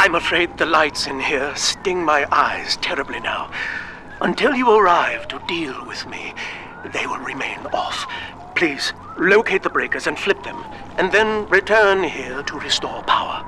I'm afraid the lights in here sting my eyes terribly now. Until you arrive to deal with me, they will remain off. Please, locate the breakers and flip them, and then return here to restore power.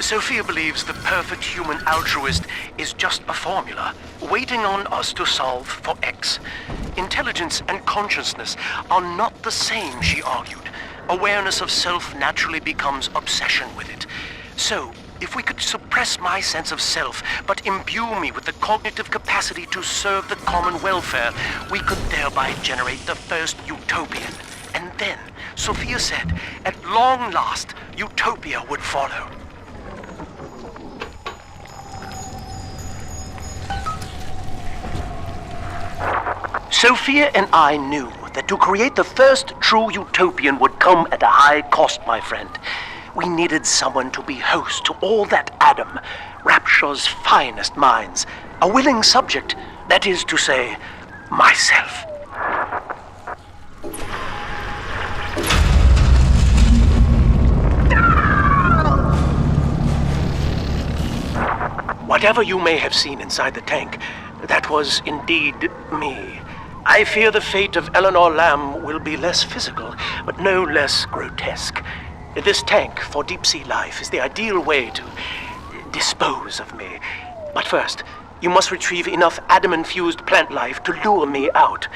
Sophia believes the perfect human altruist is just a formula, waiting on us to solve for X. Intelligence and consciousness are not the same, she argued. Awareness of self naturally becomes obsession with it. So, if we could suppress my sense of self, but imbue me with the cognitive capacity to serve the common welfare, we could thereby generate the first utopian. And then, Sophia said, at long last, utopia would follow. Sophia and I knew that to create the first true utopian would come at a high cost, my friend. We needed someone to be host to all that Adam, Rapture's finest minds, a willing subject, that is to say, myself. Whatever you may have seen inside the tank, that was indeed me. I fear the fate of Eleanor Lamb will be less physical, but no less grotesque. This tank for deep-sea life is the ideal way to dispose of me. But first, you must retrieve enough Adam-infused plant life to lure me out.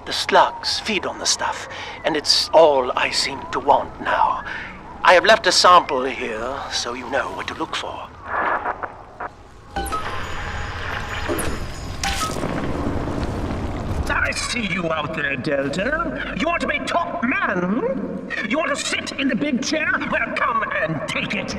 The slugs feed on the stuff, and it's all I seem to want now. I have left a sample here, so you know what to look for. I see you out there, Delta. You want to be top man, hmm? You want to sit in the big chair? Well, come and take it.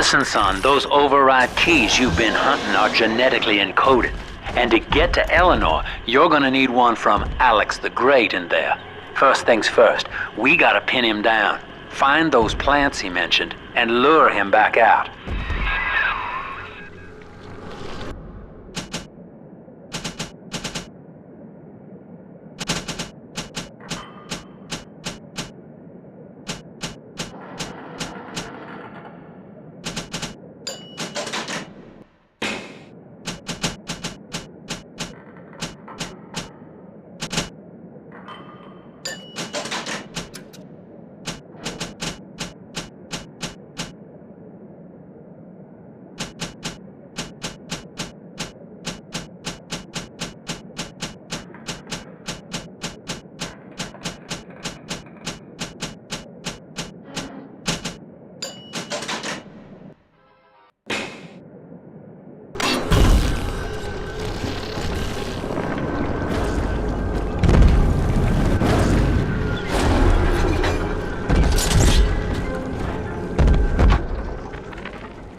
Listen, son, those override keys you've been hunting are genetically encoded. And to get to Eleanor, you're gonna need one from Alex the Great in there. First things first, we gotta pin him down. Find those plants he mentioned, and lure him back out.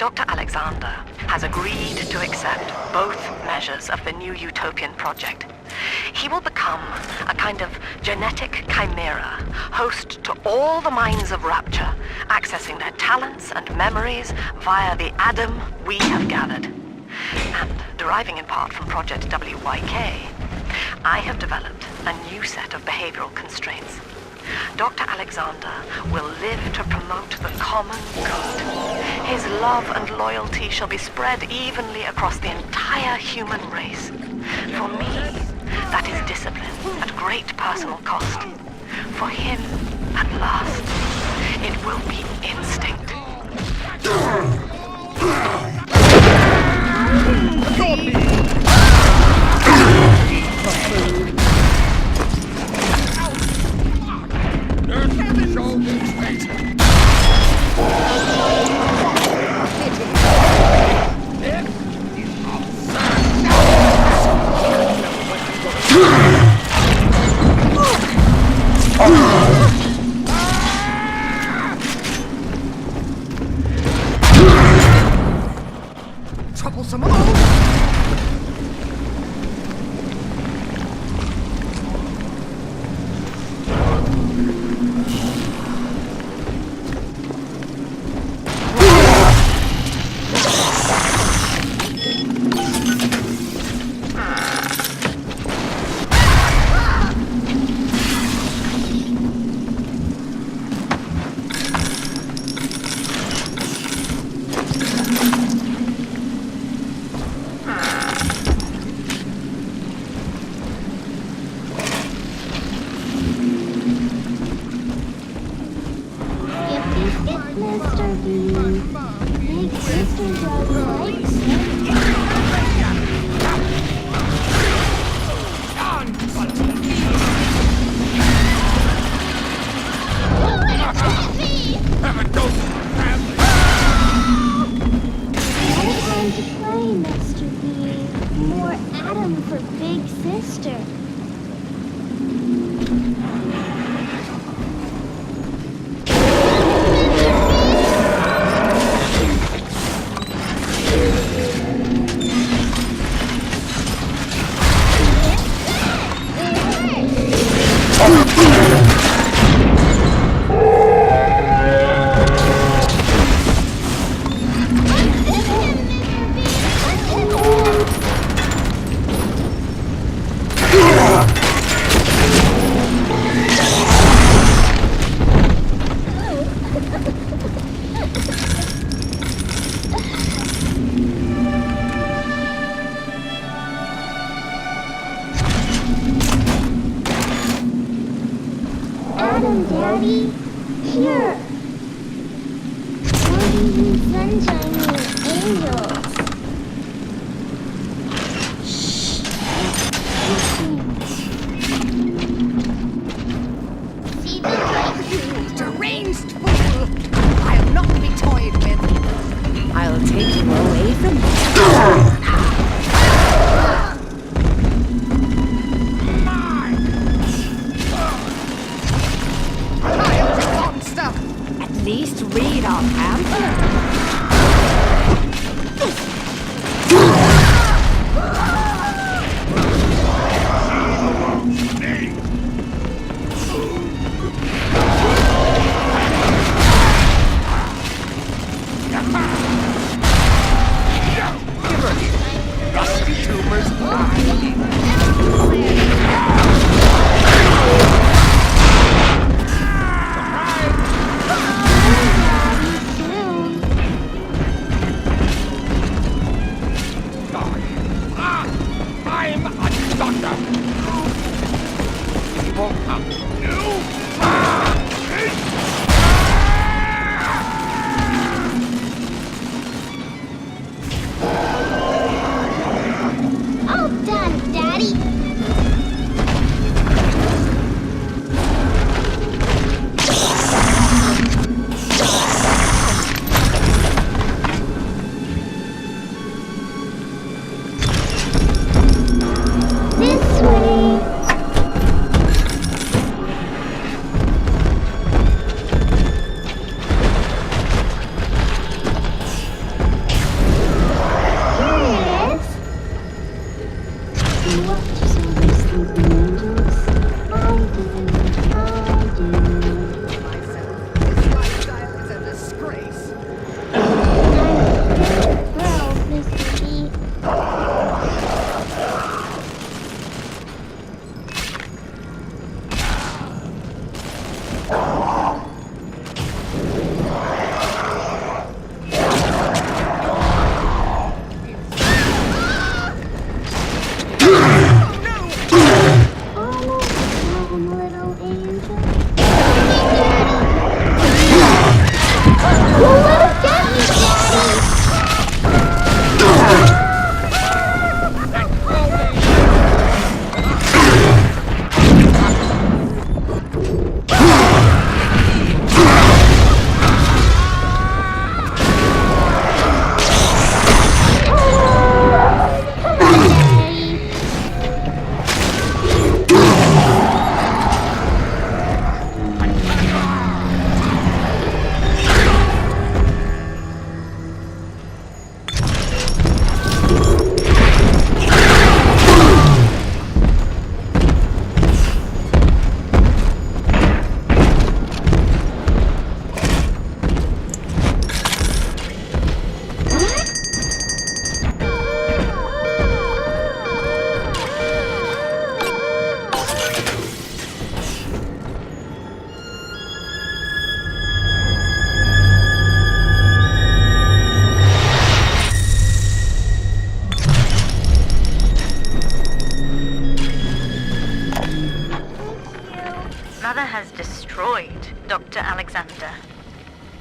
Dr. Alexander has agreed to accept both measures of the new utopian project. He will become a kind of genetic chimera, host to all the minds of Rapture, accessing their talents and memories via the Adam we have gathered. And deriving in part from Project WYK, I have developed a new set of behavioral constraints. Dr. Alexander will live to promote the common good. His love and loyalty shall be spread evenly across the entire human race. For me, that is discipline at great personal cost. For him, At last, it will be instinct. Troublesome.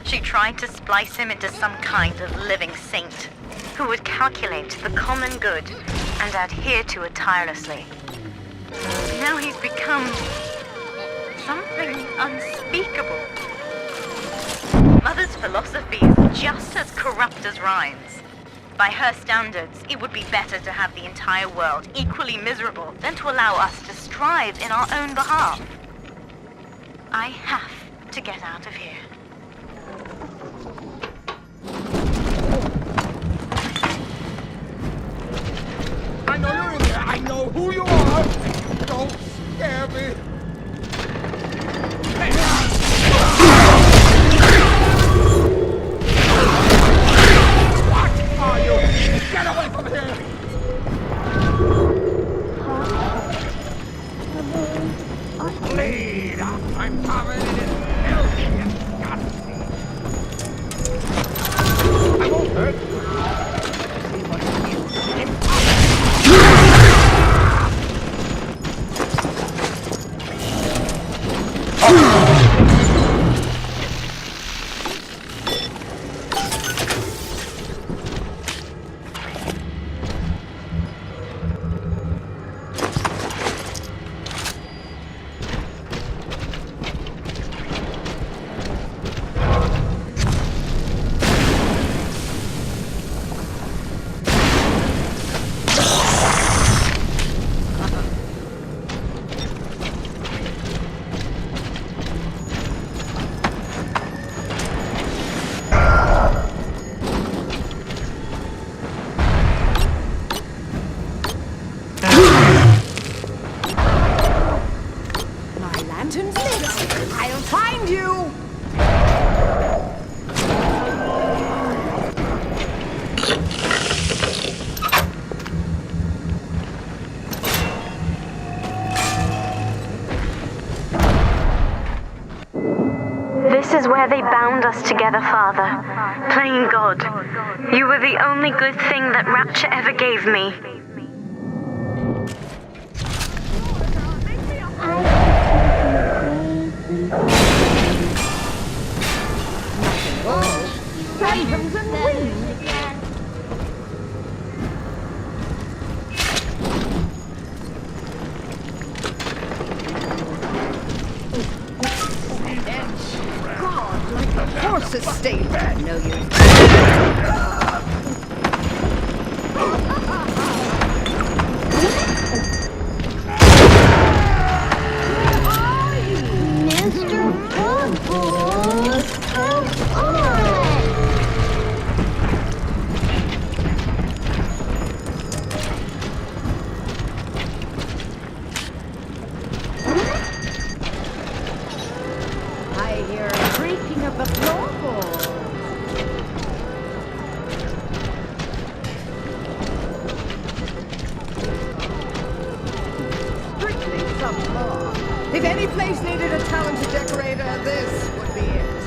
She tried to splice him into some kind of living saint who would calculate the common good and adhere to it tirelessly. Now he's become something unspeakable. Mother's philosophy is just as corrupt as Ryan's. By her standards, it would be better to have the entire world equally miserable than to allow us to strive in our own behalf. I have to get out of here. I know you're in there. I know who you are. Don't scare me. What are you? Get away from here! Bleed! I'm covered in filthy and disgusting. I won't hurt you. See what I'll find you! This is where they bound us together, Father. Playing God. You were the only good thing that Rapture ever gave me. Phantoms and wings! God, like the horses stayed. No use. Mr. Bubbles, come on! I hear a creaking of the floorboards. Strictly subpar. If any place needed a talented decorator, this would be it.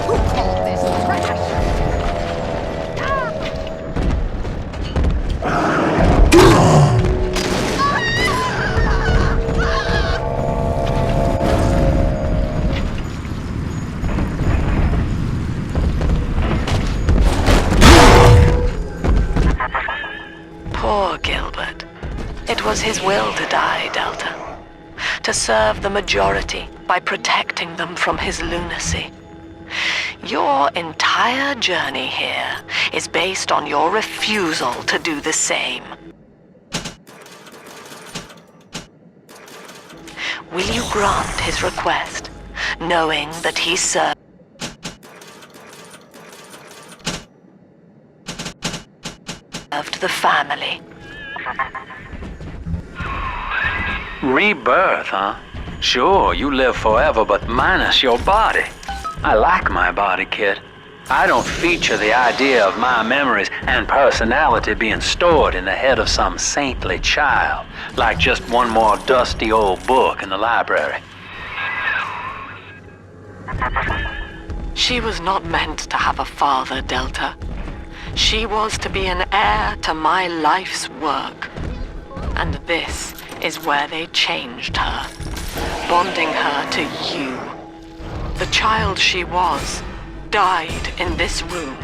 Who called this trash? Poor Gilbert. It was his will to die, Delta. To serve the majority by protecting them from his lunacy. Your entire journey here is based on your refusal to do the same. Will you grant his request, knowing that he served the family? Rebirth, huh? Sure, you live forever, but minus your body. I like my body, kid. I don't feature the idea of my memories and personality being stored in the head of some saintly child, like just one more dusty old book in the library. She was not meant to have a father, Delta. She was to be an heir to my life's work. And this is where they changed her, bonding her to you. The child she was died in this room.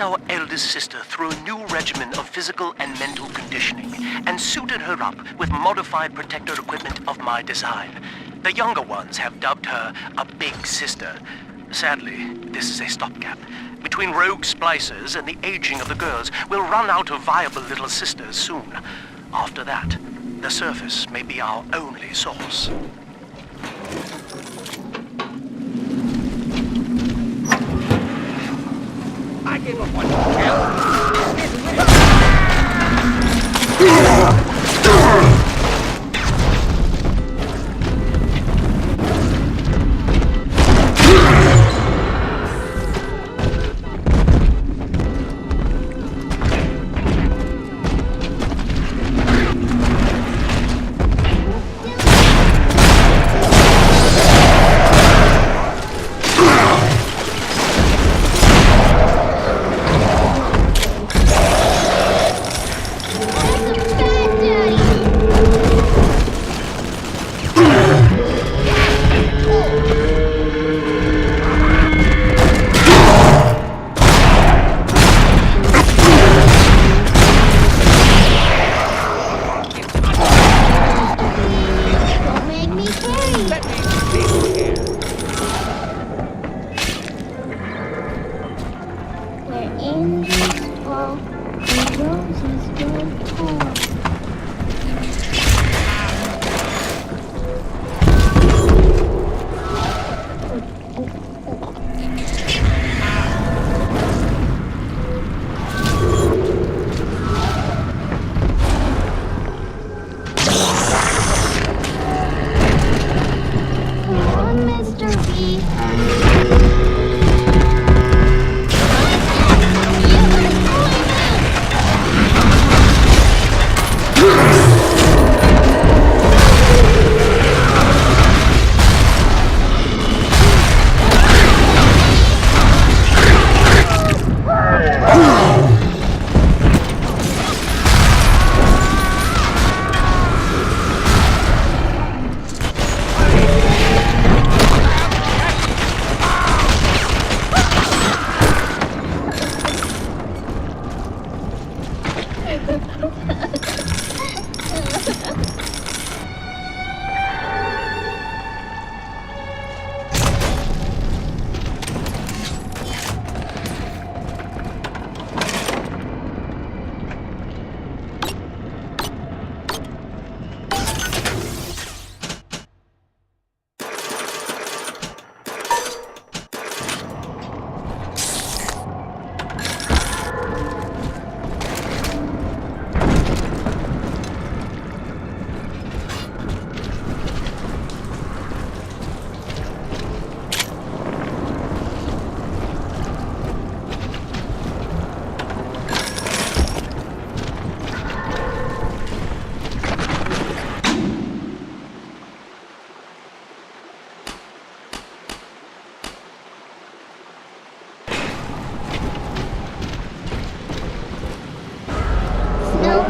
Our eldest sister through a new regimen of physical and mental conditioning and suited her up with modified protector equipment of my design. The younger ones have dubbed her a big sister. Sadly, this is a stopgap. Between rogue splicers and the aging of the girls, we'll run out of viable little sisters soon. After that, the surface may be our only source. I gave up on you,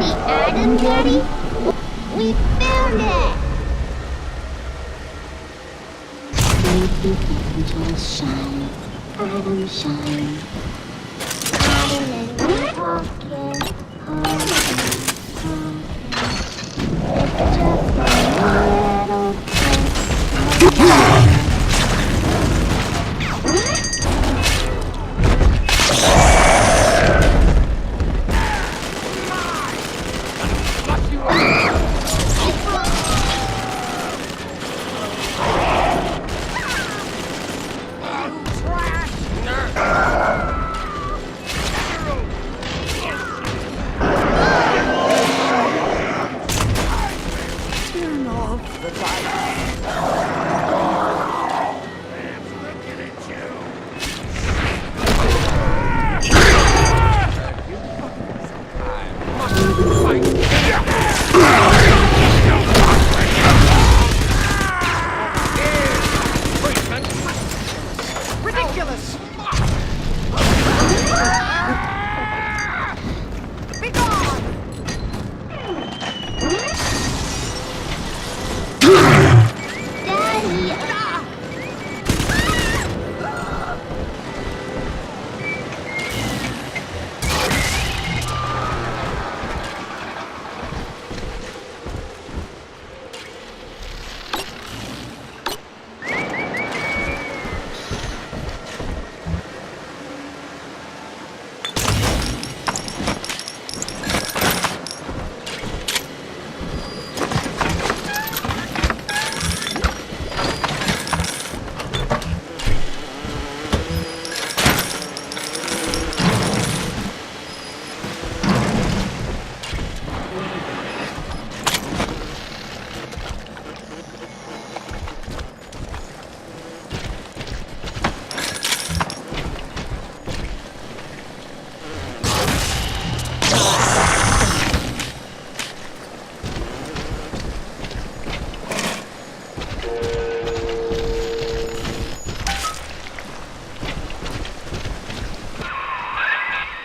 The atom, Daddy? We found it! Baby angels shine, atom shine. Hiding in the pocket, home. It's just a little thing.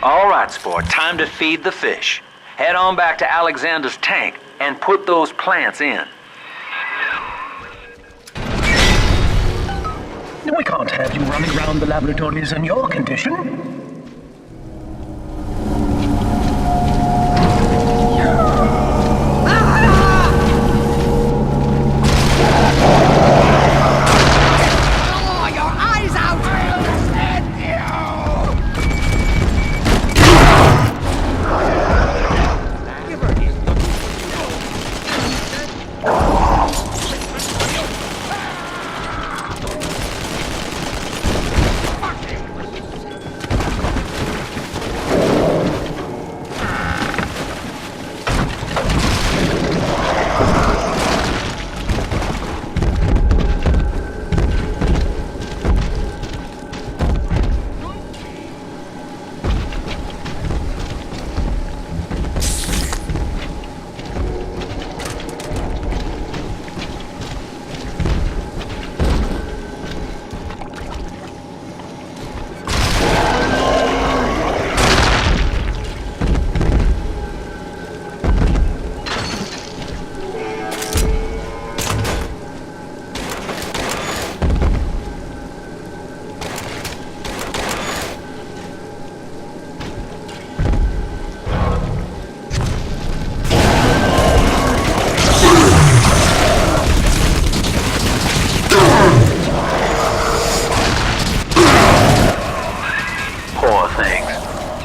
All right, sport, time to feed the fish. Head on back to Alexander's tank and put those plants in. We can't have you running around the laboratories in your condition.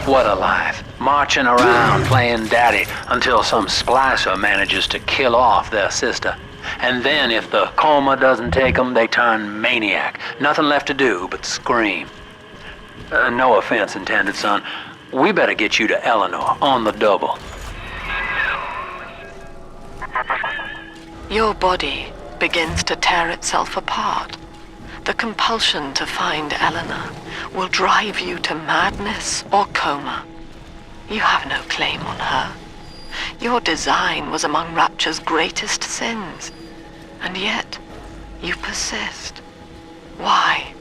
What a life. Marching around playing daddy until some splicer manages to kill off their sister. And then if the coma doesn't take them, they turn maniac. Nothing left to do but scream. No offense intended, son. We better get you to Eleanor on the double. Your body begins to tear itself apart. The compulsion to find Eleanor will drive you to madness or coma. You have no claim on her. Your design was among Rapture's greatest sins. And yet, you persist. Why?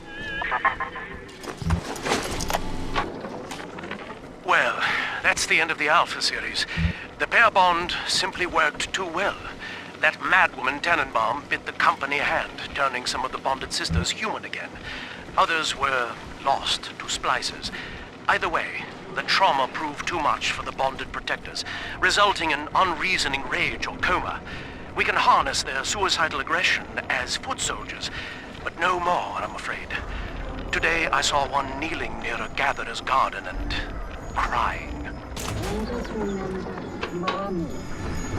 Well, that's the end of the Alpha series. The pair bond simply worked too well. That madwoman Tannenbaum bit the company hand, turning some of the bonded sisters human again. Others were lost to splicers. Either way, the trauma proved too much for the bonded protectors, resulting in unreasoning rage or coma. We can harness their suicidal aggression as foot soldiers, but no more, I'm afraid. Today I saw one kneeling near a gatherer's garden and crying. I just remember Mommy.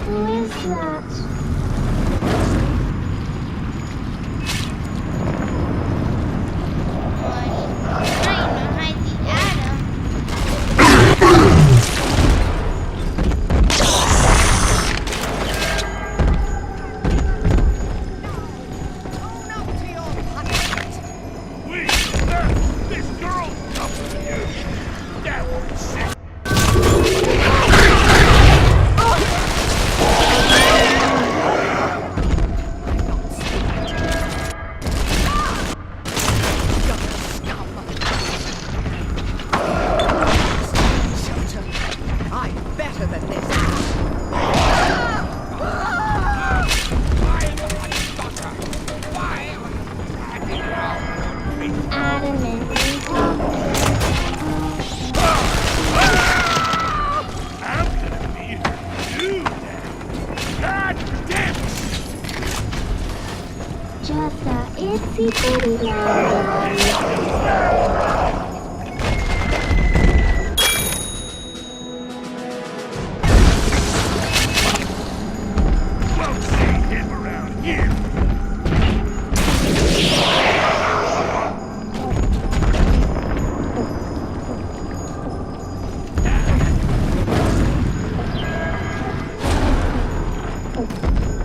Who is that?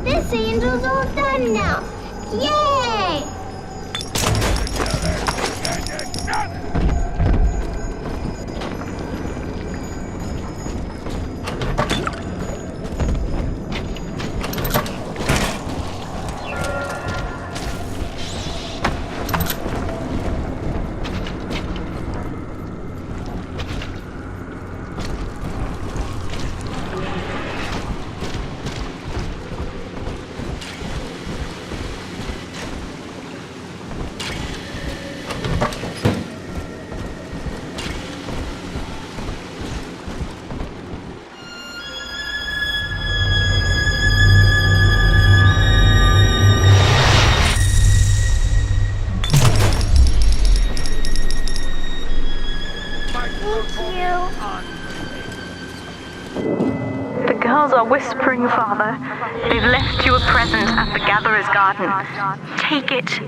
This angel's all done now. Yay! The girls are whispering, Father. They've left you a present at the Gatherer's Garden. Take it.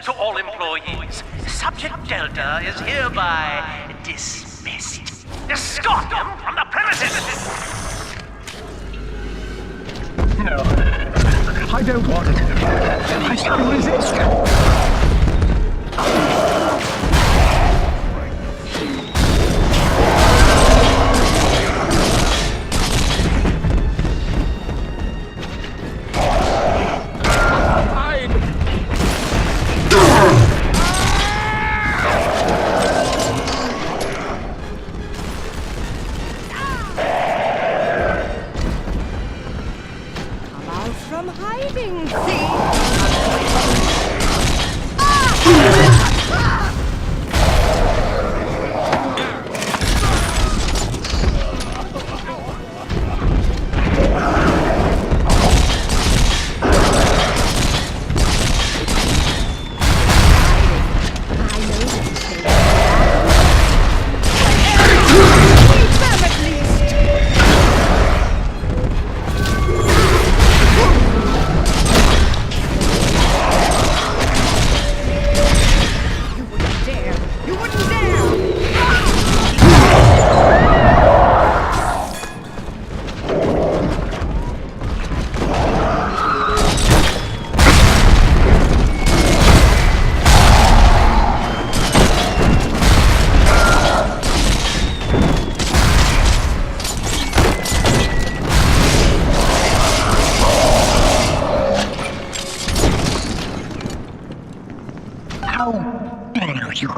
to all employees. Subject Delta is hereby dismissed. Escort him from the premises! No, I don't want it. I shall resist.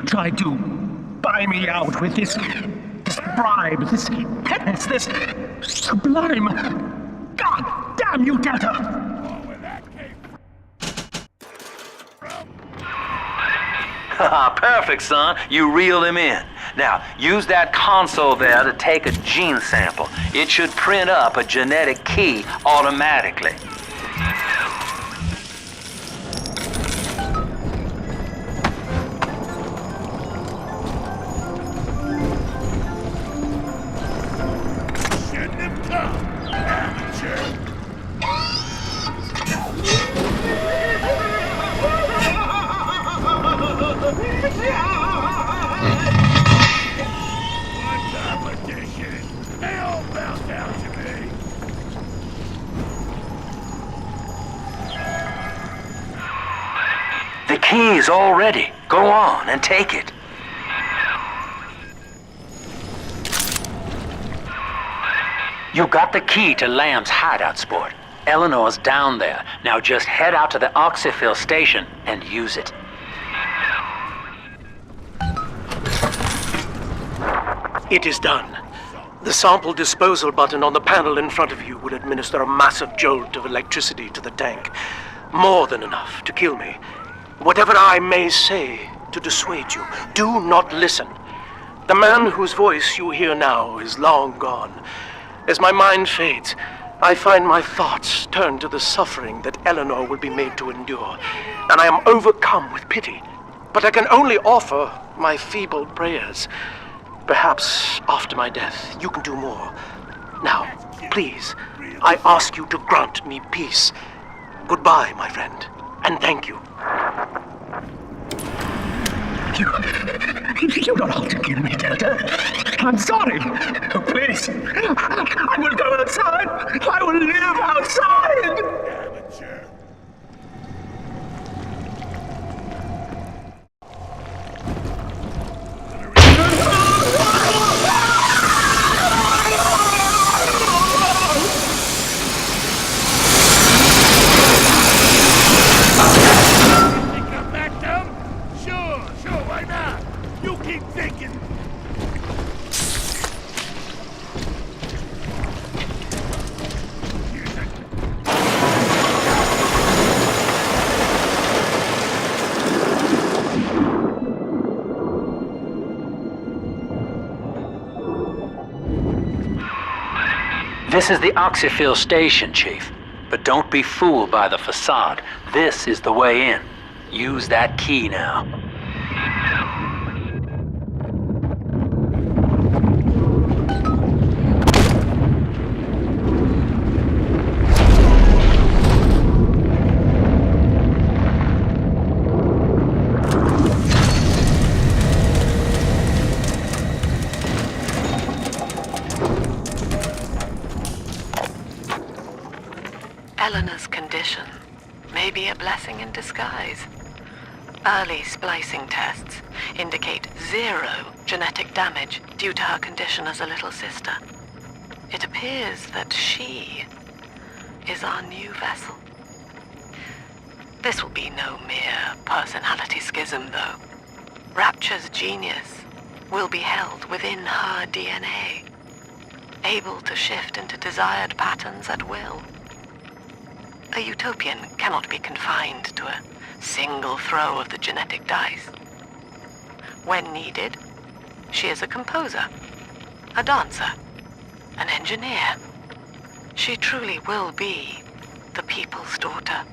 Tried to buy me out with this bribe, this penance, this sublime. God damn you, Delta! Perfect, son. You reeled him in. Now, use that console there to take a gene sample. It should print up a genetic key automatically. The key's all ready. Go on and take it. You got the key to Lamb's hideout, sport. Eleanor's down there. Now just head out to the oxyfill station and use it. It is done. The sample disposal button on the panel in front of you will administer a massive jolt of electricity to the tank. More than enough to kill me. Whatever I may say to dissuade you, do not listen. The man whose voice you hear now is long gone. As my mind fades, I find my thoughts turn to the suffering that Eleanor will be made to endure, and I am overcome with pity. But I can only offer my feeble prayers. Perhaps after my death, you can do more. Now, please, I ask you to grant me peace. Goodbye, my friend, and thank you. You don't have to kill me, Delta. I'm sorry. Please. I will go outside. I will live outside. Amateur. This is the oxyfill station, Chief. But don't be fooled by the facade. This is the way in. Use that key now. may be a blessing in disguise. Early splicing tests indicate 0 genetic damage due to her condition as a little sister. It appears that she is our new vessel. This will be no mere personality schism, though. Rapture's genius will be held within her DNA, able to shift into desired patterns at will. A utopian cannot be confined to a single throw of the genetic dice. When needed, she is a composer, a dancer, an engineer. She truly will be the people's daughter.